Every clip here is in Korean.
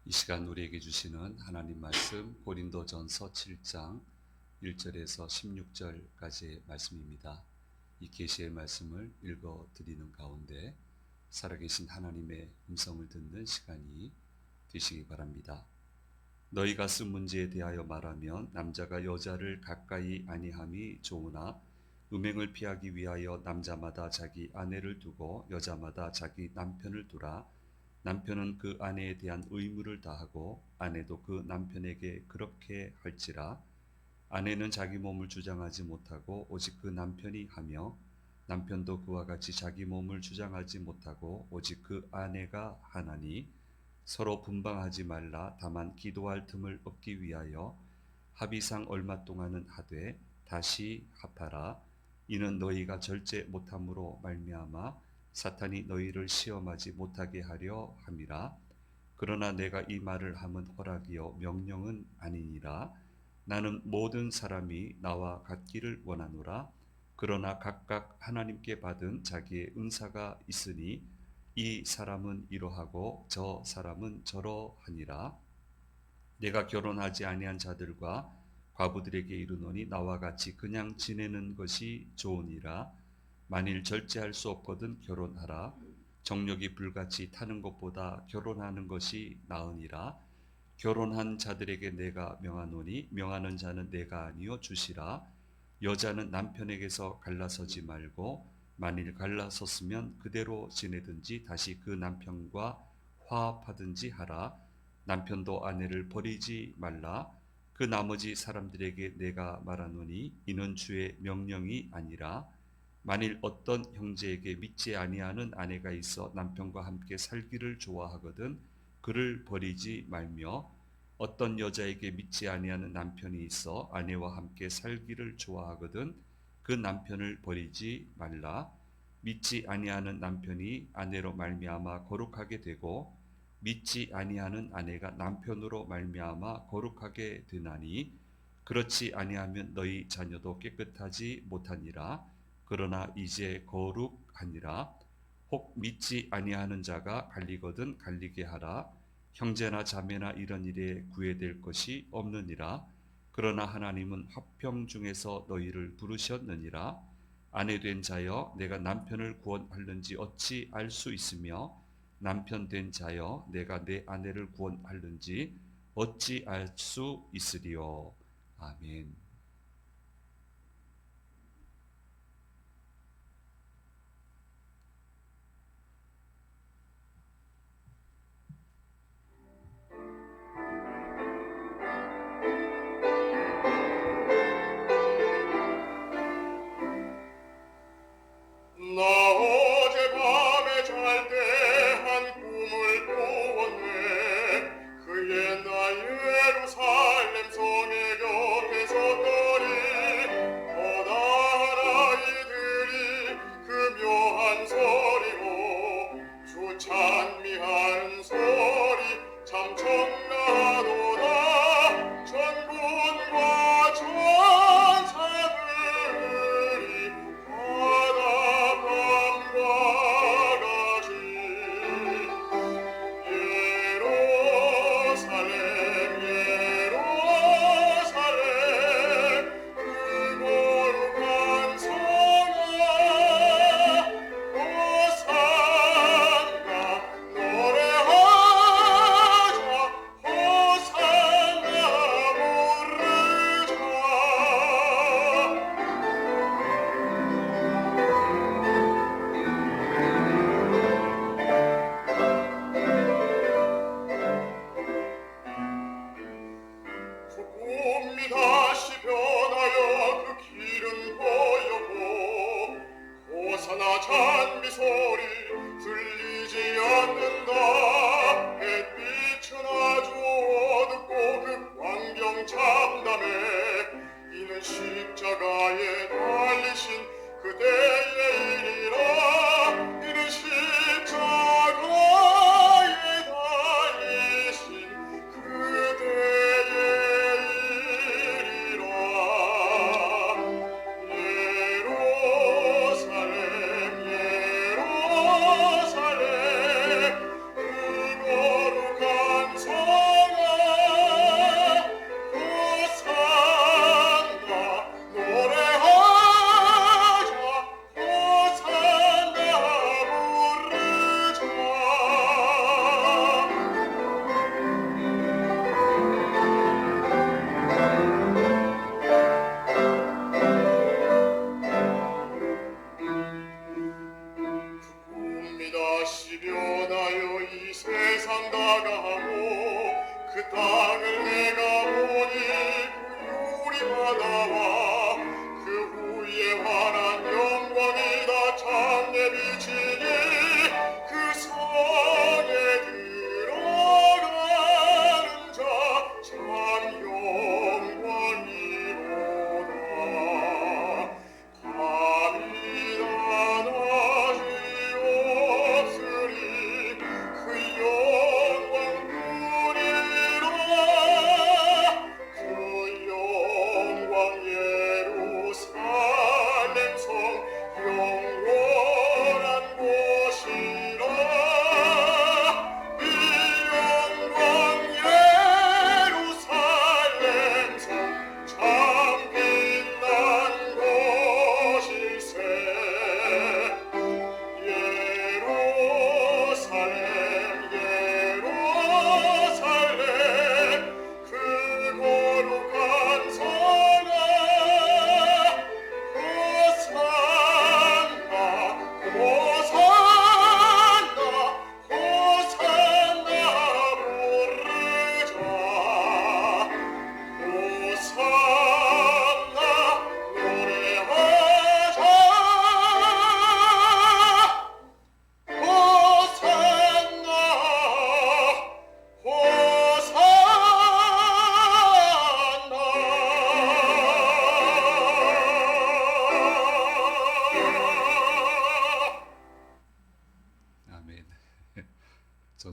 이 시간 우리에게 주시는 하나님 말씀 고린도전서 7장 1절에서 16절까지의 말씀입니다. 이 계시의 말씀을 읽어 드리는 가운데 살아계신 하나님의 음성을 듣는 시간이 되시기 바랍니다. 너희가 쓴 문제에 대하여 말하면 남자가 여자를 가까이 아니함이 좋으나 음행을 피하기 위하여 남자마다 자기 아내를 두고 여자마다 자기 남편을 두라. 남편은 그 아내에 대한 의무를 다하고 아내도 그 남편에게 그렇게 할지라. 아내는 자기 몸을 주장하지 못하고 오직 그 남편이 하며 남편도 그와 같이 자기 몸을 주장하지 못하고 오직 그 아내가 하나니 서로 분방하지 말라. 다만 기도할 틈을 얻기 위하여 합의상 얼마 동안은 하되 다시 합하라. 이는 너희가 절제 못함으로 말미암아 사탄이 너희를 시험하지 못하게 하려 함이라. 그러나 내가 이 말을 함은 허락이요 명령은 아니니라. 나는 모든 사람이 나와 같기를 원하노라. 그러나 각각 하나님께 받은 자기의 은사가 있으니 이 사람은 이러하고 저 사람은 저러하니라. 내가 결혼하지 아니한 자들과 과부들에게 이르노니 나와 같이 그냥 지내는 것이 좋으니라. 만일 절제할 수 없거든 결혼하라. 정욕이 불같이 타는 것보다 결혼하는 것이 나으니라. 결혼한 자들에게 내가 명하노니 명하는 자는 내가 아니요 주시라. 여자는 남편에게서 갈라서지 말고 만일 갈라섰으면 그대로 지내든지 다시 그 남편과 화합하든지 하라. 남편도 아내를 버리지 말라. 그 나머지 사람들에게 내가 말하노니 이는 주의 명령이 아니라. 만일 어떤 형제에게 믿지 아니하는 아내가 있어 남편과 함께 살기를 좋아하거든 그를 버리지 말며, 어떤 여자에게 믿지 아니하는 남편이 있어 아내와 함께 살기를 좋아하거든 그 남편을 버리지 말라. 믿지 아니하는 남편이 아내로 말미암아 거룩하게 되고 믿지 아니하는 아내가 남편으로 말미암아 거룩하게 되나니, 그렇지 아니하면 너희 자녀도 깨끗하지 못하니라. 그러나 이제 거룩하니라. 혹 믿지 아니하는 자가 갈리거든 갈리게 하라. 형제나 자매나 이런 일에 구애될 것이 없느니라. 그러나 하나님은 화평 중에서 너희를 부르셨느니라. 아내된 자여 내가 남편을 구원하는지 어찌 알 수 있으며 남편 된 자여 내가 내 아내를 구원하는지 어찌 알 수 있으리요. 아멘. 나 어젯밤에 잘 때 한 꿈을 꾸었네. 그의 나 예루살렘 성의 곁에서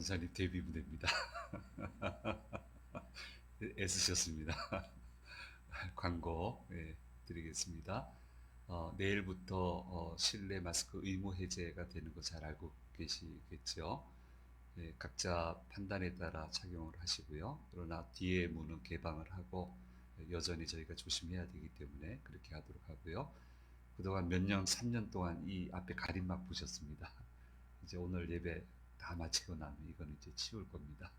권사님 데뷔 무대입니다. 애쓰셨습니다. 광고 드리겠습니다. 내일부터 실내 마스크 의무 해제가 되는 거 잘 알고 계시겠죠? 각자 판단에 따라 착용을 하시고요. 그러나 뒤에 문은 개방을 하고 여전히 저희가 조심해야 되기 때문에 그렇게 하도록 하고요. 그동안 몇 년, 3년 동안 이 앞에 가림막 보셨습니다. 이제 오늘 예배 다 마치고 나면 이건 이제 치울 겁니다.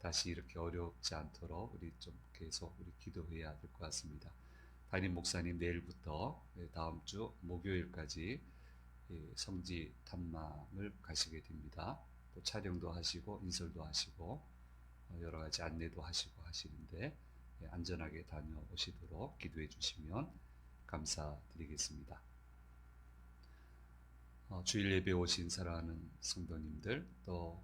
다시 이렇게 어렵지 않도록 우리 좀 계속 우리 기도해야 될 것 같습니다. 담임 목사님 내일부터 다음 주 목요일까지 성지 탐방을 가시게 됩니다. 또 촬영도 하시고 인솔도 하시고 여러 가지 안내도 하시고 하시는데 안전하게 다녀오시도록 기도해 주시면 감사드리겠습니다. 주일 예배 오신 사랑하는 성도님들, 또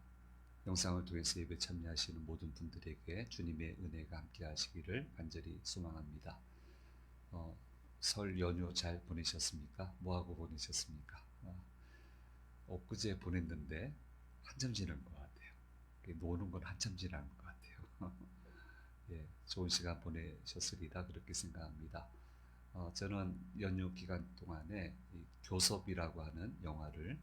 영상을 통해서 예배 참여하시는 모든 분들에게 주님의 은혜가 함께 하시기를 간절히 소망합니다. 설 연휴 잘 보내셨습니까? 뭐하고 보내셨습니까? 엊그제 보냈는데 한참 지난 것 같아요. 노는 건 한참 지난 것 같아요. 예, 좋은 시간 보내셨으리라 그렇게 생각합니다. 저는 연휴 기간 동안에 이 교섭이라고 하는 영화를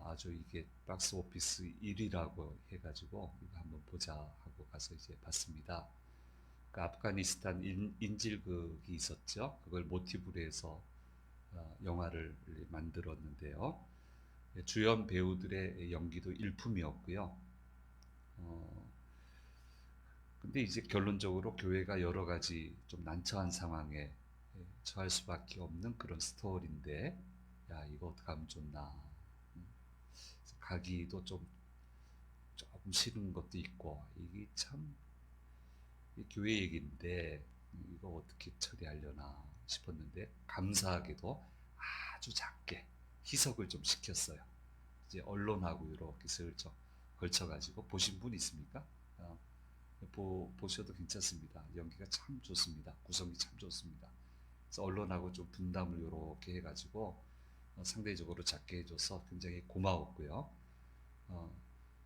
아주 이게 박스 오피스 1위라고 해가지고 이거 한번 보자 하고 가서 이제 봤습니다. 그 아프가니스탄 인질극이 있었죠. 그걸 모티브로 해서 영화를 만들었는데요. 주연 배우들의 연기도 일품이었고요. 근데 이제 결론적으로 교회가 여러 가지 좀 난처한 상황에 처할 수밖에 없는 그런 스토리인데, 야, 이거 어떻게 하면 좋나. 가기도 조금 싫은 것도 있고, 이게 참 교회 얘기인데 이거 어떻게 처리하려나 싶었는데 감사하게도 아주 작게 희석을 좀 시켰어요. 이제 언론하고 이렇게 슬쩍 걸쳐가지고 보신 분 있습니까? 보셔도 괜찮습니다. 연기가 참 좋습니다. 구성이 참 좋습니다. 그래서 언론하고 좀 분담을 이렇게 해가지고 상대적으로 작게 해줘서 굉장히 고마웠고요.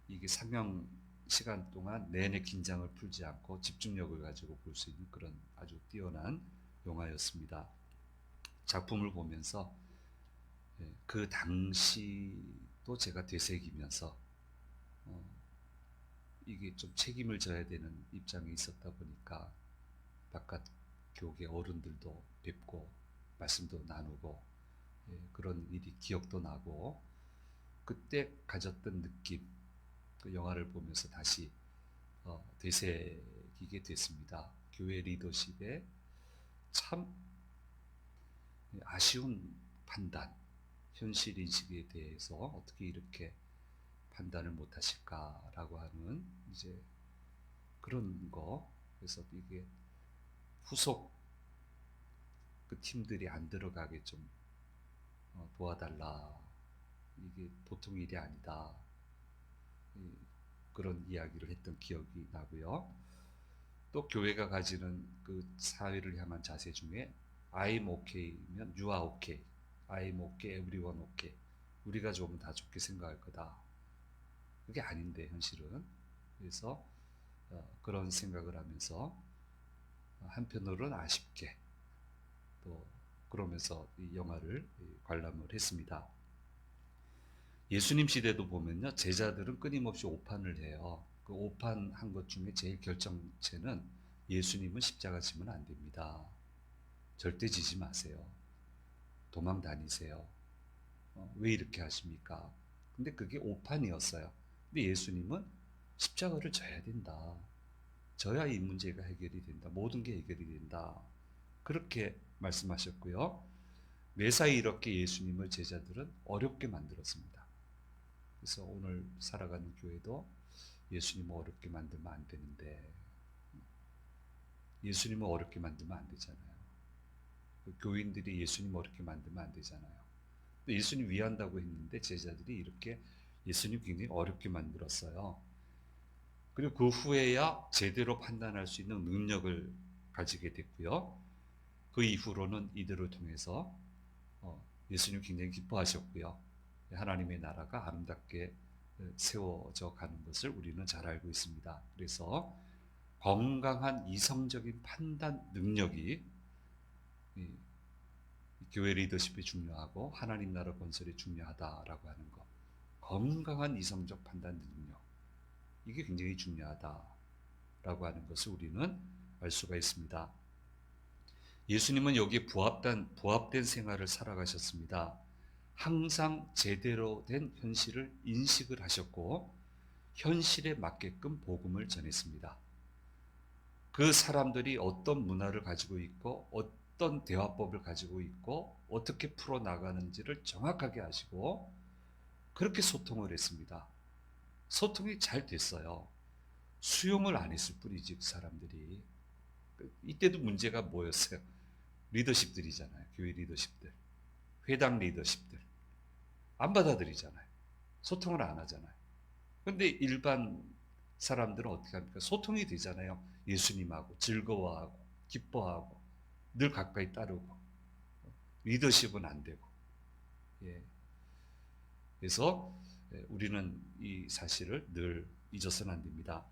이게 상영 시간 동안 내내 긴장을 풀지 않고 집중력을 가지고 볼 수 있는 그런 아주 뛰어난 영화였습니다. 작품을 보면서 그 당시도 제가 되새기면서 이게 좀 책임을 져야 되는 입장에 있었다 보니까 바깥 교계 어른들도 뵙고 말씀도 나누고 그런 일이 기억도 나고 그때 가졌던 느낌, 그 영화를 보면서 다시 되새기게 됐습니다. 교회 리더십에 참 아쉬운 판단, 현실 인식에 대해서 어떻게 이렇게 판단을 못 하실까라고 하는 이제 그런 거. 그래서 이게 후속 그 팀들이 안 들어가게 좀 도와달라. 이게 보통 일이 아니다. 그런 이야기를 했던 기억이 나고요. 또 교회가 가지는 그 사회를 향한 자세 중에 I'm okay면 you are okay, I'm okay, everyone okay. 우리가 좋으면 다 좋게 생각할 거다. 그게 아닌데 현실은. 그래서 그런 생각을 하면서 한편으로는 아쉽게 또 그러면서 이 영화를 관람을 했습니다. 예수님 시대도 보면요, 제자들은 끊임없이 오판을 해요. 그 오판한 것 중에 제일 결정체는 예수님은 십자가 지면 안 됩니다. 절대 지지 마세요. 도망 다니세요. 왜 이렇게 하십니까? 근데 그게 오판이었어요. 근데 예수님은 십자가를 져야 된다. 져야 이 문제가 해결이 된다. 모든 게 해결이 된다. 그렇게 말씀하셨고요. 매사에 이렇게 예수님을 제자들은 어렵게 만들었습니다. 그래서 오늘 살아가는 교회도 예수님을 어렵게 만들면 안 되는데, 예수님을 어렵게 만들면 안 되잖아요. 교인들이 예수님을 어렵게 만들면 안 되잖아요. 예수님 위한다고 했는데 제자들이 이렇게 예수님 굉장히 어렵게 만들었어요. 그리고 그 후에야 제대로 판단할 수 있는 능력을 가지게 됐고요. 그 이후로는 이들을 통해서 예수님 굉장히 기뻐하셨고요. 하나님의 나라가 아름답게 세워져 가는 것을 우리는 잘 알고 있습니다. 그래서 건강한 이성적인 판단 능력이 이 교회 리더십이 중요하고 하나님 나라 건설이 중요하다라고 하는 것. 건강한 이성적 판단 능력. 이게 굉장히 중요하다라고 하는 것을 우리는 알 수가 있습니다. 예수님은 여기에 부합된 생활을 살아가셨습니다. 항상 제대로 된 현실을 인식을 하셨고 현실에 맞게끔 복음을 전했습니다. 그 사람들이 어떤 문화를 가지고 있고 어떤 대화법을 가지고 있고 어떻게 풀어나가는지를 정확하게 아시고 그렇게 소통을 했습니다. 소통이 잘 됐어요. 수용을 안 했을 뿐이지 그 사람들이. 이때도 문제가 뭐였어요? 리더십들이잖아요. 교회 리더십들. 회당 리더십들. 안 받아들이잖아요. 소통을 안 하잖아요. 근데 일반 사람들은 어떻게 합니까? 소통이 되잖아요. 예수님하고 즐거워하고 기뻐하고 늘 가까이 따르고 리더십은 안 되고. 예. 그래서 우리는 이 사실을 늘 잊어서는 안 됩니다.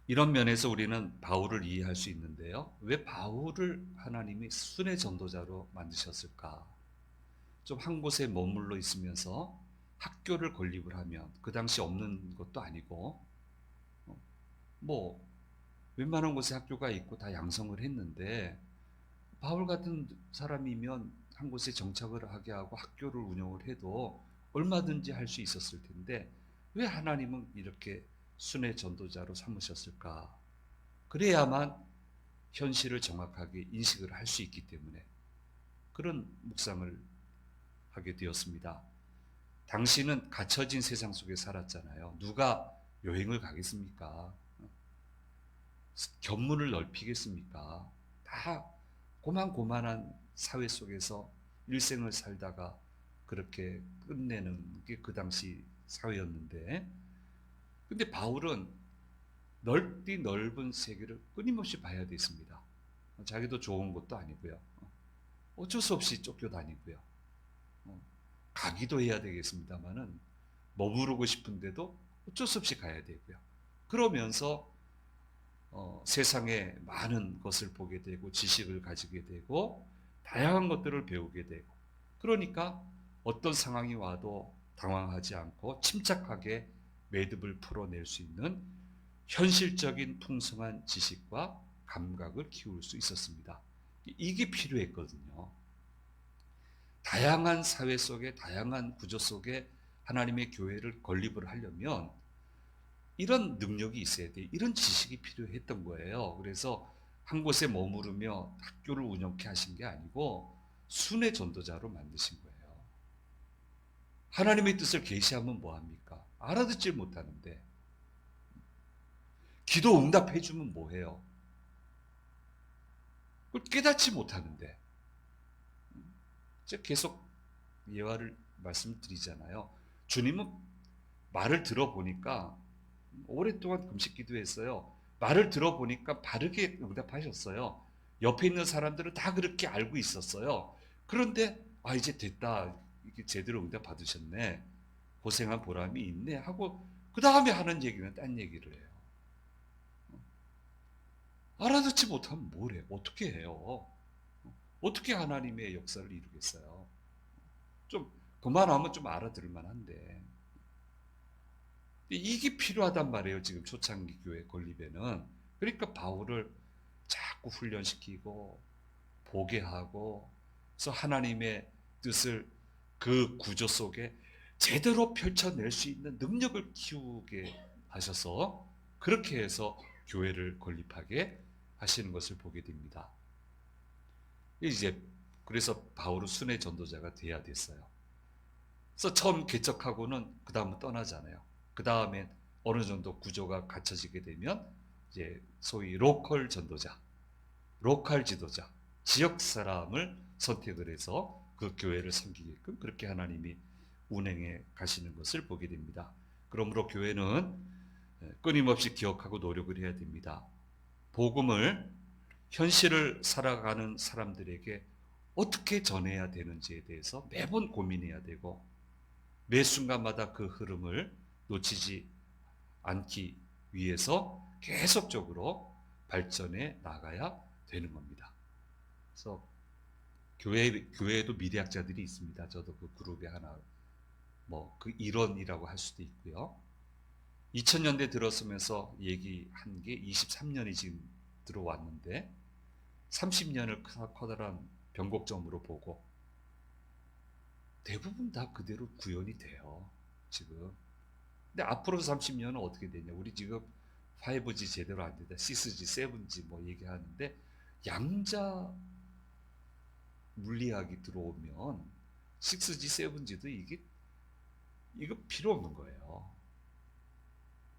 이런 면에서 우리는 바울을 이해할 수 있는데요. 왜 바울을 하나님이 순회 전도자로 만드셨을까? 좀 한 곳에 머물러 있으면서 학교를 건립을 하면 그 당시 없는 것도 아니고 뭐 웬만한 곳에 학교가 있고 다 양성을 했는데 바울 같은 사람이면 한 곳에 정착을 하게 하고 학교를 운영을 해도 얼마든지 할 수 있었을 텐데 왜 하나님은 이렇게 순회 전도자로 삼으셨을까? 그래야만 현실을 정확하게 인식을 할 수 있기 때문에 그런 묵상을 하게 되었습니다. 당신은 갇혀진 세상 속에 살았잖아요. 누가 여행을 가겠습니까? 견문을 넓히겠습니까? 다 고만고만한 사회 속에서 일생을 살다가 그렇게 끝내는 게 그 당시 사회였는데, 근데 바울은 넓디 넓은 세계를 끊임없이 봐야 됐습니다. 자기도 좋은 것도 아니고요. 어쩔 수 없이 쫓겨다니고요. 가기도 해야 되겠습니다만은 머무르고 싶은데도 어쩔 수 없이 가야 되고요. 그러면서 세상에 많은 것을 보게 되고 지식을 가지게 되고 다양한 것들을 배우게 되고 그러니까 어떤 상황이 와도 당황하지 않고 침착하게 매듭을 풀어낼 수 있는 현실적인 풍성한 지식과 감각을 키울 수 있었습니다. 이게 필요했거든요. 다양한 사회 속에 다양한 구조 속에 하나님의 교회를 건립을 하려면 이런 능력이 있어야 돼. 이런 지식이 필요했던 거예요. 그래서 한 곳에 머무르며 학교를 운영케 하신 게 아니고 순회 전도자로 만드신 거예요. 하나님의 뜻을 계시하면 뭐합니까? 알아듣질 못하는데 기도 응답해 주면 뭐해요? 그걸 깨닫지 못하는데 제가 계속 예화를 말씀드리잖아요. 주님은 말을 들어보니까 오랫동안 금식 기도했어요. 말을 들어보니까 바르게 응답하셨어요. 옆에 있는 사람들은 다 그렇게 알고 있었어요. 그런데 이제 됐다. 이게 제대로 응답 받으셨네. 고생한 보람이 있네 하고 그 다음에 하는 얘기는 딴 얘기를 해요. 알아듣지 못하면 뭘 해요? 어떻게 해요? 어떻게 하나님의 역사를 이루겠어요? 좀 그만하면 좀 알아들을 만한데 이게 필요하단 말이에요. 지금 초창기 교회 건립에는. 그러니까 바울을 자꾸 훈련시키고 보게 하고 그래서 하나님의 뜻을 그 구조 속에 제대로 펼쳐낼 수 있는 능력을 키우게 하셔서 그렇게 해서 교회를 건립하게 하시는 것을 보게 됩니다. 이제 그래서 바울은 순회 전도자가 돼야 됐어요. 그래서 처음 개척하고는 그 다음은 떠나잖아요. 그 다음에 어느 정도 구조가 갖춰지게 되면 이제 소위 로컬 전도자, 로컬 지도자, 지역 사람을 선택을 해서 그 교회를 섬기게끔 그렇게 하나님이 운행해 가시는 것을 보게 됩니다. 그러므로 교회는 끊임없이 기억하고 노력을 해야 됩니다. 복음을 현실을 살아가는 사람들에게 어떻게 전해야 되는지에 대해서 매번 고민해야 되고 매 순간마다 그 흐름을 놓치지 않기 위해서 계속적으로 발전해 나가야 되는 겁니다. 그래서 교회에도 미래학자들이 있습니다. 저도 그 그룹의 하나, 그 일원이라고 할 수도 있고요. 2000년대 들어서면서 얘기한 게 23년이 지금 들어왔는데 30년을 커다란 변곡점으로 보고 대부분 다 그대로 구현이 돼요. 지금. 근데 앞으로 30년은 어떻게 되냐? 우리 지금 5G 제대로 안 된다. 6G, 7G 얘기하는데 양자 물리학이 들어오면 6G, 7G도 이거 필요 없는 거예요.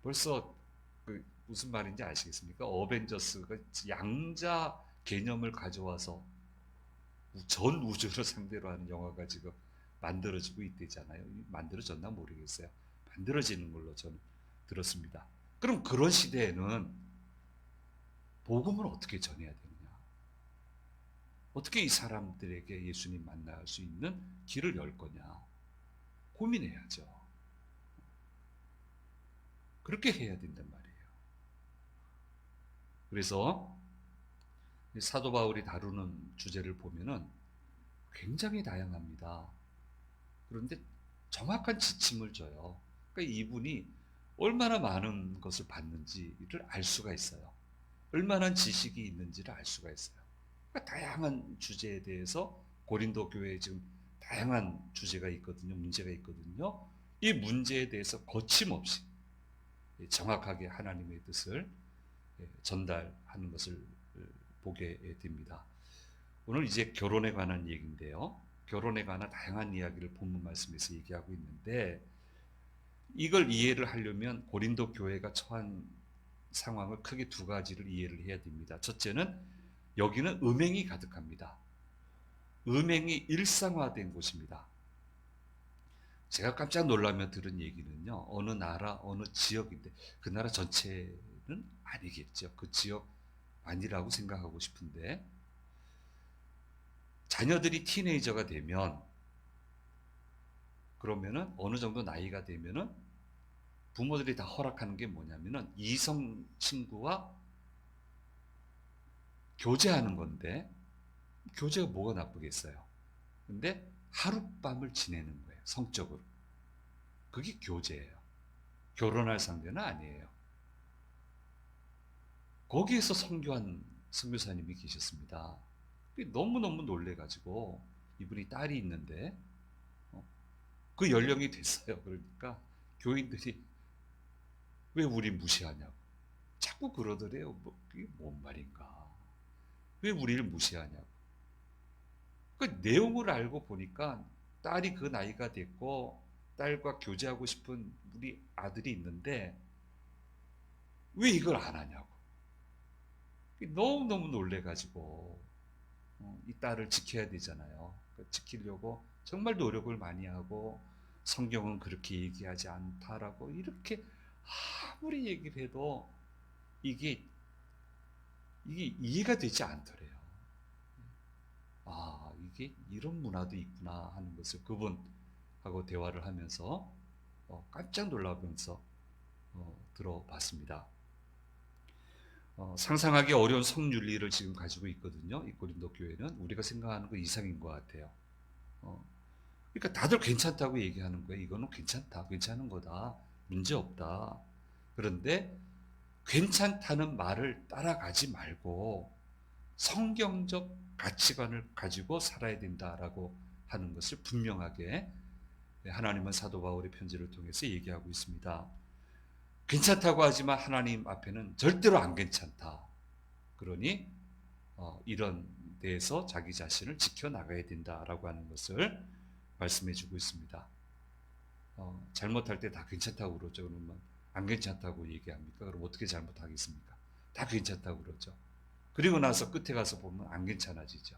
벌써 무슨 말인지 아시겠습니까? 어벤져스가 양자 개념을 가져와서 전 우주를 상대로 하는 영화가 지금 만들어지고 있대잖아요. 만들어졌나 모르겠어요. 만들어지는 걸로 저는 들었습니다. 그럼 그런 시대에는 복음을 어떻게 전해야 되느냐? 어떻게 이 사람들에게 예수님 만날 수 있는 길을 열 거냐? 고민해야죠. 그렇게 해야 된단 말이에요. 그래서 사도 바울이 다루는 주제를 보면은 굉장히 다양합니다. 그런데 정확한 지침을 줘요. 그러니까 이분이 얼마나 많은 것을 봤는지를 알 수가 있어요. 얼마나 지식이 있는지를 알 수가 있어요. 그러니까 다양한 주제에 대해서 고린도 교회에 지금 다양한 주제가 있거든요. 문제가 있거든요. 이 문제에 대해서 거침없이 정확하게 하나님의 뜻을 전달하는 것을 보게 됩니다. 오늘 이제 결혼에 관한 얘기인데요. 결혼에 관한 다양한 이야기를 본문 말씀에서 얘기하고 있는데 이걸 이해를 하려면 고린도 교회가 처한 상황을 크게 두 가지를 이해를 해야 됩니다. 첫째는 여기는 음행이 가득합니다. 음행이 일상화된 곳입니다. 제가 깜짝 놀라며 들은 얘기는요. 어느 나라, 어느 지역인데 그 나라 전체는 아니겠죠. 그 지역 아니라고 생각하고 싶은데 자녀들이 티네이저가 되면 그러면은 어느 정도 나이가 되면은 부모들이 다 허락하는 게 뭐냐면은 이성 친구와 교제하는 건데 교제가 뭐가 나쁘겠어요. 근데 하룻밤을 지내는 거예요. 성적으로. 그게 교제예요. 결혼할 상대는 아니에요. 거기에서 선교한 선교사님이 계셨습니다. 너무너무 놀래가지고 이분이 딸이 있는데 그 연령이 됐어요. 그러니까 교인들이 왜 우리 무시하냐고 자꾸 그러더래요. 그게 뭔 말인가? 왜 우리를 무시하냐고. 그 내용을 알고 보니까 딸이 그 나이가 됐고 딸과 교제하고 싶은 우리 아들이 있는데 왜 이걸 안 하냐고. 너무너무 놀래가지고 이 딸을 지켜야 되잖아요. 지키려고 정말 노력을 많이 하고 성경은 그렇게 얘기하지 않다라고 이렇게 아무리 얘기를 해도 이게 이해가 되지 않더래요. 이게 이런 문화도 있구나 하는 것을 그분하고 대화를 하면서 깜짝 놀라면서 들어봤습니다. 상상하기 어려운 성윤리를 지금 가지고 있거든요. 이 고린도 교회는 우리가 생각하는 것 이상인 것 같아요. 그러니까 다들 괜찮다고 얘기하는 거예요. 이거는 괜찮다, 괜찮은 거다, 문제 없다. 그런데 괜찮다는 말을 따라가지 말고 성경적 가치관을 가지고 살아야 된다라고 하는 것을 분명하게 하나님은 사도 바울의 편지를 통해서 얘기하고 있습니다. 괜찮다고 하지만 하나님 앞에는 절대로 안 괜찮다. 그러니 이런 데에서 자기 자신을 지켜나가야 된다라고 하는 것을 말씀해 주고 있습니다. 잘못할 때 다 괜찮다고 그러죠. 그러면 안 괜찮다고 얘기합니까? 그럼 어떻게 잘못하겠습니까? 다 괜찮다고 그러죠. 그리고 나서 끝에 가서 보면 안 괜찮아지죠.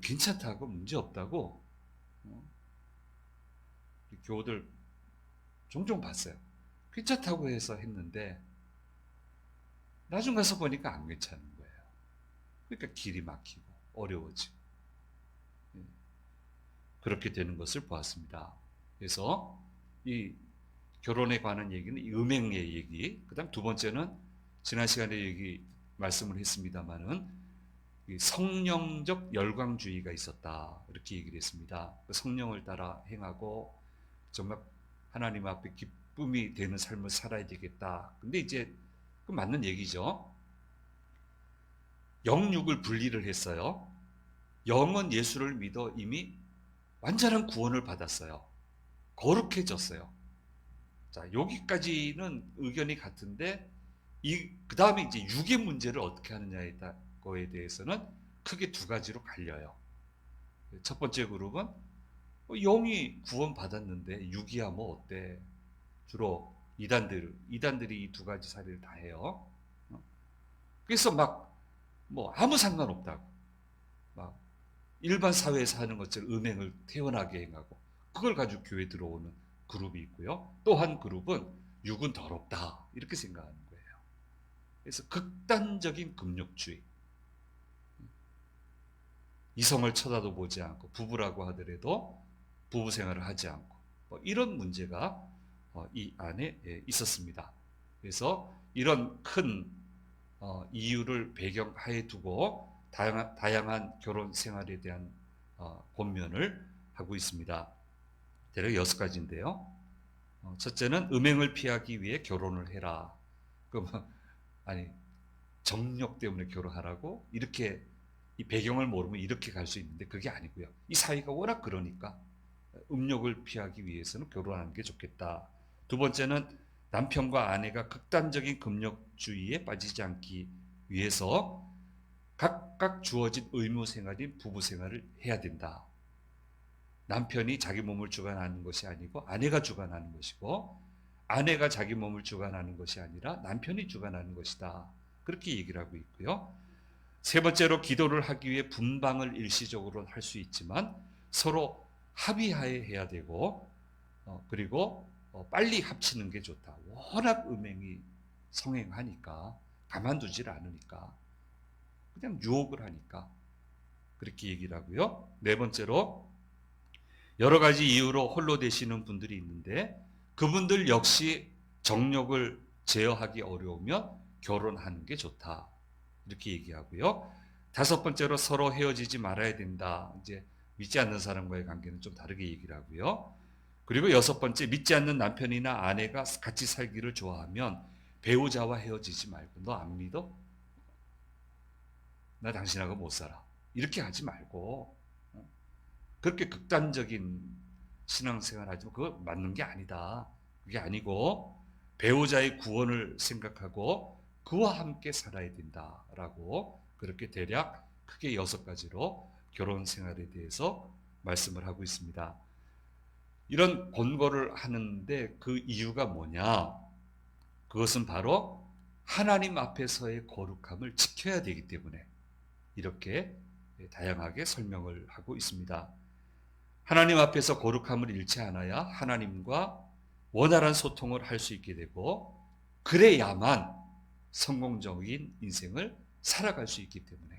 괜찮다고 문제 없다고 교우들 종종 봤어요. 괜찮다고 해서 했는데 나중 가서 보니까 안 괜찮은 거예요. 그러니까 길이 막히고 어려워지고 그렇게 되는 것을 보았습니다. 그래서 이 결혼에 관한 얘기는 이 음행의 얘기, 그다음 두 번째는 지난 시간에 얘기 말씀을 했습니다마는 성령적 열광주의가 있었다 이렇게 얘기를 했습니다. 그 성령을 따라 행하고 정말 하나님 앞에 기쁨이 되는 삶을 살아야 되겠다. 근데 이제 그 맞는 얘기죠. 영육을 분리를 했어요. 영은 예수를 믿어 이미 완전한 구원을 받았어요. 거룩해졌어요. 자, 여기까지는 의견이 같은데 그 다음에 이제 육의 문제를 어떻게 하느냐에 거에 대해서는 크게 두 가지로 갈려요. 첫 번째 그룹은 영이 구원 받았는데 육이야 뭐 어때? 주로 이단들이 이 두 가지 사례를 다 해요. 그래서 막 뭐 아무 상관없다고 막 일반 사회에서 하는 것처럼 음행을 태연하게 행하고 그걸 가지고 교회 들어오는 그룹이 있고요. 또 한 그룹은 육은 더럽다 이렇게 생각하는 거예요. 그래서 극단적인 금욕주의, 이성을 쳐다도 보지 않고 부부라고 하더라도 부부 생활을 하지 않고 뭐 이런 문제가 이 안에 있었습니다. 그래서 이런 큰 이유를 배경하에 두고 다양한 결혼 생활에 대한 권면을 하고 있습니다. 대략 6가지인데요. 첫째는 음행을 피하기 위해 결혼을 해라. 아니 정력 때문에 결혼하라고 이렇게 이 배경을 모르면 이렇게 갈 수 있는데 그게 아니고요. 이 사회가 워낙 그러니까 음욕을 피하기 위해서는 결혼하는 게 좋겠다. 두 번째는 남편과 아내가 극단적인 금욕주의에 빠지지 않기 위해서 각각 주어진 의무 생활인 부부 생활을 해야 된다. 남편이 자기 몸을 주관하는 것이 아니고 아내가 주관하는 것이고 아내가 자기 몸을 주관하는 것이 아니라 남편이 주관하는 것이다. 그렇게 얘기를 하고 있고요. 세 번째로 기도를 하기 위해 분방을 일시적으로 할 수 있지만 서로 합의하에 해야 되고 그리고 빨리 합치는 게 좋다. 워낙 음행이 성행하니까 가만두질 않으니까 그냥 유혹을 하니까 그렇게 얘기를 하고요. 네 번째로 여러 가지 이유로 홀로 되시는 분들이 있는데 그분들 역시 정욕을 제어하기 어려우면 결혼하는 게 좋다. 이렇게 얘기하고요. 다섯 번째로 서로 헤어지지 말아야 된다. 이제 믿지 않는 사람과의 관계는 좀 다르게 얘기를 하고요. 그리고 여섯 번째, 믿지 않는 남편이나 아내가 같이 살기를 좋아하면 배우자와 헤어지지 말고 너 안 믿어? 나 당신하고 못 살아. 이렇게 하지 말고 그렇게 극단적인 신앙생활 하지만 그거 맞는 게 아니다. 그게 아니고 배우자의 구원을 생각하고 그와 함께 살아야 된다라고 그렇게 대략 크게 6가지로 결혼 생활에 대해서 말씀을 하고 있습니다. 이런 권고를 하는데 그 이유가 뭐냐? 그것은 바로 하나님 앞에서의 거룩함을 지켜야 되기 때문에 이렇게 다양하게 설명을 하고 있습니다. 하나님 앞에서 거룩함을 잃지 않아야 하나님과 원활한 소통을 할 수 있게 되고 그래야만 성공적인 인생을 살아갈 수 있기 때문에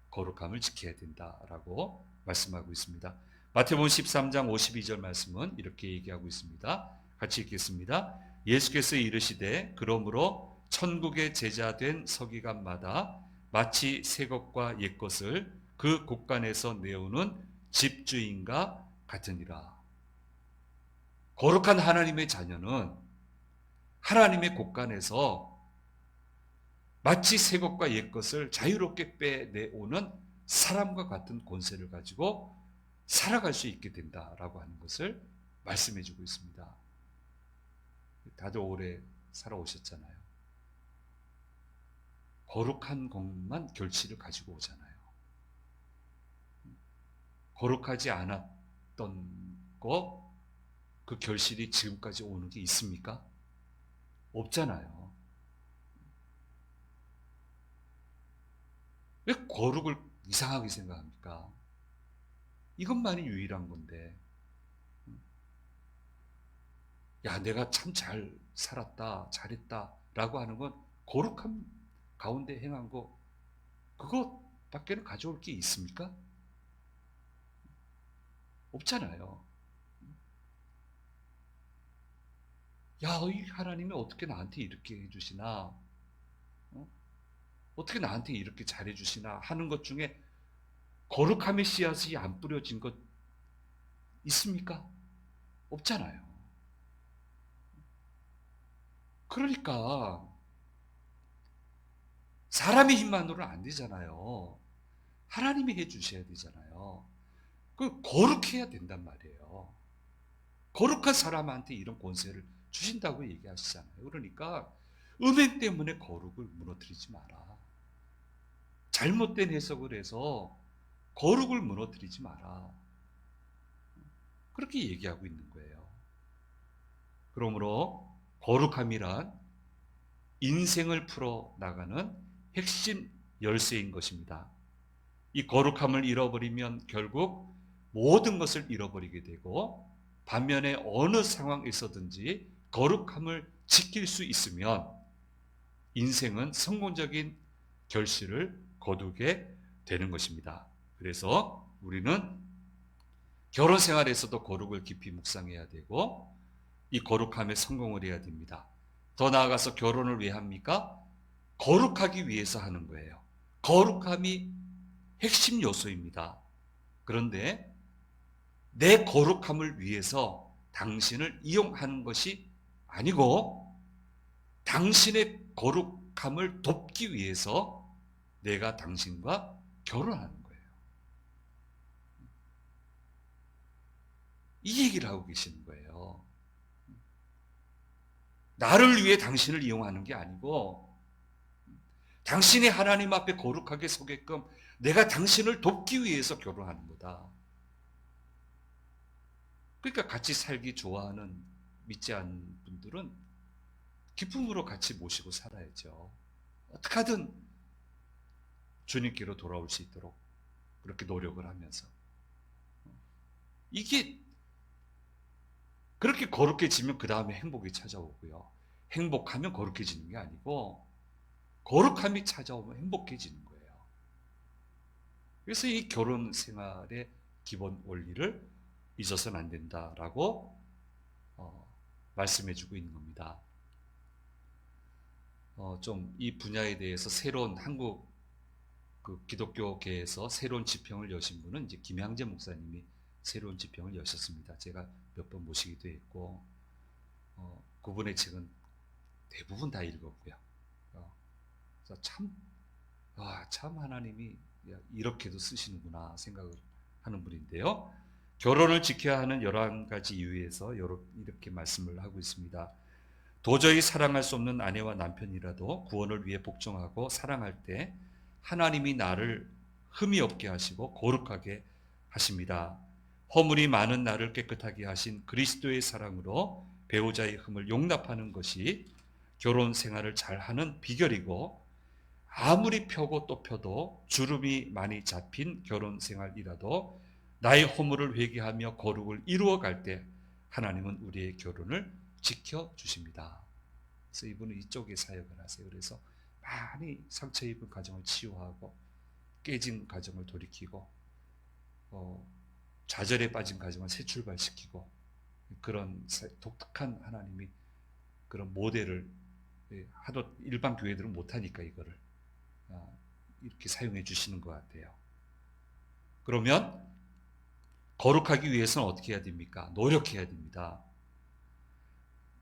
거룩함을 지켜야 된다라고 말씀하고 있습니다. 마태복음 13장 52절 말씀은 이렇게 얘기하고 있습니다. 같이 읽겠습니다. 예수께서 이르시되 그러므로 천국의 제자된 서기관마다 마치 새 것과 옛 것을 그 곳간에서 내오는 집주인과 같으니라. 거룩한 하나님의 자녀는 하나님의 곳간에서 마치 새 것과 옛 것을 자유롭게 빼내오는 사람과 같은 권세를 가지고 살아갈 수 있게 된다라고 하는 것을 말씀해 주고 있습니다. 다들 오래 살아오셨잖아요. 거룩한 것만 결실을 가지고 오잖아요. 거룩하지 않았던 거, 그 결실이 지금까지 오는 게 있습니까? 없잖아요. 왜 거룩을 이상하게 생각합니까? 이것만이 유일한 건데, 야, 내가 참 잘 살았다, 잘했다, 라고 하는 건 거룩함 가운데 행한 거, 그것밖에는 가져올 게 있습니까? 없잖아요. 야, 이 하나님이 어떻게 나한테 이렇게 해주시나? 어? 어떻게 나한테 이렇게 잘해주시나? 하는 것 중에 거룩함의 씨앗이 안 뿌려진 것 있습니까? 없잖아요. 그러니까 사람의 힘만으로는 안 되잖아요. 하나님이 해주셔야 되잖아요. 그 거룩해야 된단 말이에요. 거룩한 사람한테 이런 권세를 주신다고 얘기하시잖아요. 그러니까 음행 때문에 거룩을 무너뜨리지 마라. 잘못된 해석을 해서 거룩을 무너뜨리지 마라. 그렇게 얘기하고 있는 거예요. 그러므로 거룩함이란 인생을 풀어 나가는 핵심 열쇠인 것입니다. 이 거룩함을 잃어버리면 결국 모든 것을 잃어버리게 되고, 반면에 어느 상황에서든지 거룩함을 지킬 수 있으면 인생은 성공적인 결실을 거두게 되는 것입니다. 그래서 우리는 결혼 생활에서도 거룩을 깊이 묵상해야 되고, 이 거룩함에 성공을 해야 됩니다. 더 나아가서 결혼을 왜 합니까? 거룩하기 위해서 하는 거예요. 거룩함이 핵심 요소입니다. 그런데 내 거룩함을 위해서 당신을 이용하는 것이 아니고, 당신의 거룩함을 돕기 위해서 내가 당신과 결혼하는 거예요. 이 얘기를 하고 계시는 거예요. 나를 위해 당신을 이용하는 게 아니고, 당신이 하나님 앞에 거룩하게 서게끔 내가 당신을 돕기 위해서 결혼하는 거다. 그러니까 같이 살기 좋아하는 믿지 않는 분들은 기쁨으로 같이 모시고 살아야죠. 어떻게 하든 주님께로 돌아올 수 있도록 그렇게 노력을 하면서. 이게 그렇게 거룩해지면 그 다음에 행복이 찾아오고요. 행복하면 거룩해지는 게 아니고, 거룩함이 찾아오면 행복해지는 거예요. 그래서 이 결혼 생활의 기본 원리를 잊어서는 안 된다라고 말씀해주고 있는 겁니다. 좀 이 분야에 대해서 새로운 한국 기독교계에서 새로운 지평을 여신 분은 이제 김양재 목사님이 새로운 지평을 여셨습니다. 제가 몇 번 모시기도 했고, 그분의 책은 대부분 다 읽었고요. 그래서 참 하나님이 이렇게도 쓰시는구나 생각을 하는 분인데요. 결혼을 지켜야 하는 11가지 이유에서 이렇게 말씀을 하고 있습니다. 도저히 사랑할 수 없는 아내와 남편이라도 구원을 위해 복종하고 사랑할 때 하나님이 나를 흠이 없게 하시고 거룩하게 하십니다. 허물이 많은 나를 깨끗하게 하신 그리스도의 사랑으로 배우자의 흠을 용납하는 것이 결혼 생활을 잘하는 비결이고, 아무리 펴고 또 펴도 주름이 많이 잡힌 결혼 생활이라도 나의 허물을 회개하며 거룩을 이루어갈 때 하나님은 우리의 결혼을 지켜주십니다. 그래서 이분은 이쪽에 사역을 하세요. 그래서 많이 상처 입은 가정을 치유하고, 깨진 가정을 돌이키고, 좌절에 빠진 가정을 새 출발시키고, 그런 독특한 하나님이 그런 모델을 하도 일반 교회들은 못하니까 이거를 이렇게 사용해 주시는 것 같아요. 그러면 거룩하기 위해서는 어떻게 해야 됩니까? 노력해야 됩니다.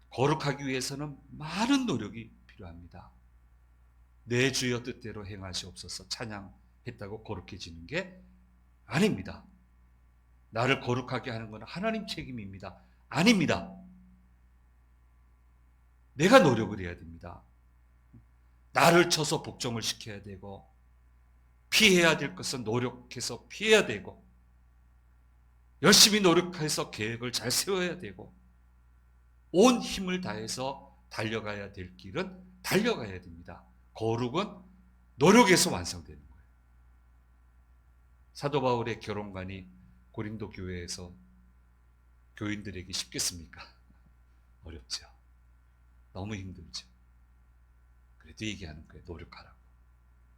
거룩하기 위해서는 많은 노력이 필요합니다. 내 주여 뜻대로 행하시옵소서 찬양했다고 거룩해지는 게 아닙니다. 나를 거룩하게 하는 건 하나님 책임입니다. 아닙니다. 내가 노력을 해야 됩니다. 나를 쳐서 복종을 시켜야 되고, 피해야 될 것은 노력해서 피해야 되고, 열심히 노력해서 계획을 잘 세워야 되고, 온 힘을 다해서 달려가야 될 길은 달려가야 됩니다. 거룩은 노력에서 완성되는 거예요. 사도 바울의 결혼관이 고린도 교회에서 교인들에게 쉽겠습니까? 어렵죠. 너무 힘들죠. 그래도 얘기하는 거예요. 노력하라고.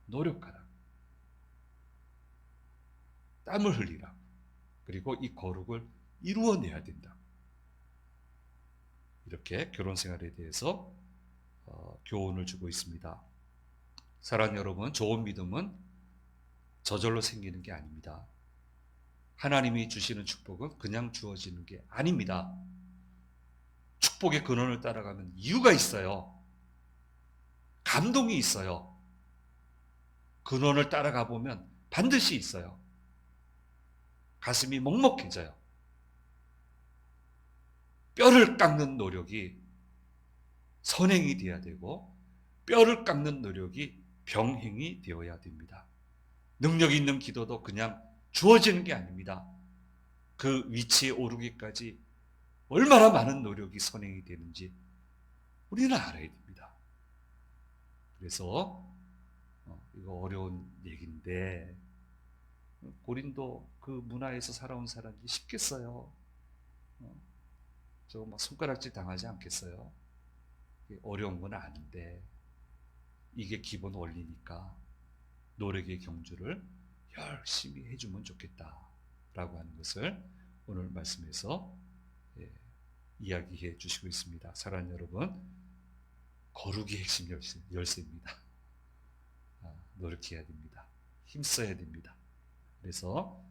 노력하라고. 땀을 흘리라고. 그리고 이 거룩을 이루어내야 된다. 이렇게 결혼 생활에 대해서 교훈을 주고 있습니다. 사랑하는 여러분, 좋은 믿음은 저절로 생기는 게 아닙니다. 하나님이 주시는 축복은 그냥 주어지는 게 아닙니다. 축복의 근원을 따라가면 이유가 있어요. 감동이 있어요. 근원을 따라가 보면 반드시 있어요. 가슴이 먹먹해져요. 뼈를 깎는 노력이 선행이 되어야 되고, 뼈를 깎는 노력이 병행이 되어야 됩니다. 능력 있는 기도도 그냥 주어지는 게 아닙니다. 그 위치에 오르기까지 얼마나 많은 노력이 선행이 되는지 우리는 알아야 됩니다. 그래서 이거 어려운 얘기인데, 고린도 그 문화에서 살아온 사람이 쉽겠어요? 저거 막 손가락질 당하지 않겠어요? 어려운 건 아는데, 이게 기본 원리니까 노력의 경주를 열심히 해주면 좋겠다라고 하는 것을 오늘 말씀에서 이야기해 주시고 있습니다. 사랑하는 여러분, 거룩이 핵심 열쇠입니다. 노력해야 됩니다. 힘써야 됩니다. 그래서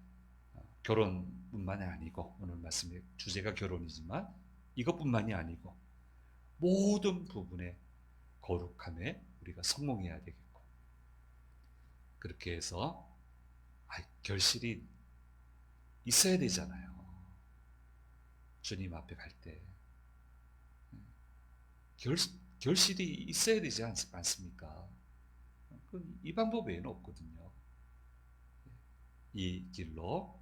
결혼뿐만이 아니고, 오늘 말씀의 주제가 결혼이지만 이것뿐만이 아니고 모든 부분에 거룩함에 우리가 성공해야 되겠고, 그렇게 해서 결실이 있어야 되잖아요. 주님 앞에 갈 때 결실이 있어야 되지 않습니까? 이 방법 외에는 없거든요. 이 길로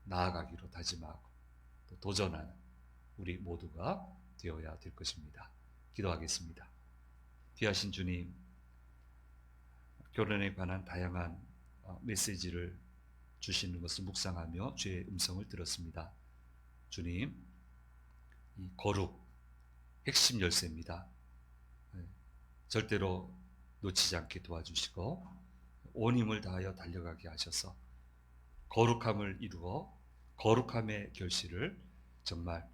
나아가기로 다짐하고 또 도전하는 우리 모두가 되어야 될 것입니다. 기도하겠습니다. 귀하신 주님, 결혼에 관한 다양한 메시지를 주시는 것을 묵상하며 주의 음성을 들었습니다. 주님, 이 거룩 핵심 열쇠입니다. 절대로 놓치지 않게 도와주시고 온 힘을 다하여 달려가게 하셔서 거룩함을 이루어 거룩함의 결실을 정말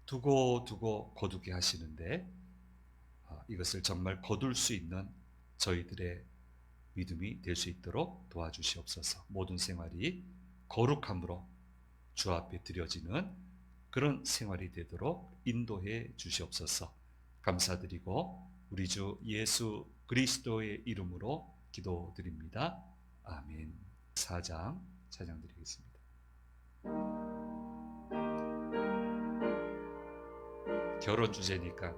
두고 거두게 하시는데, 이것을 정말 거둘 수 있는 저희들의 믿음이 될 수 있도록 도와주시옵소서. 모든 생활이 거룩함으로 주 앞에 드려지는 그런 생활이 되도록 인도해 주시옵소서. 감사드리고 우리 주 예수 그리스도의 이름으로 기도드립니다. 아멘. 4장 찬양드리겠습니다. 결혼 주제니까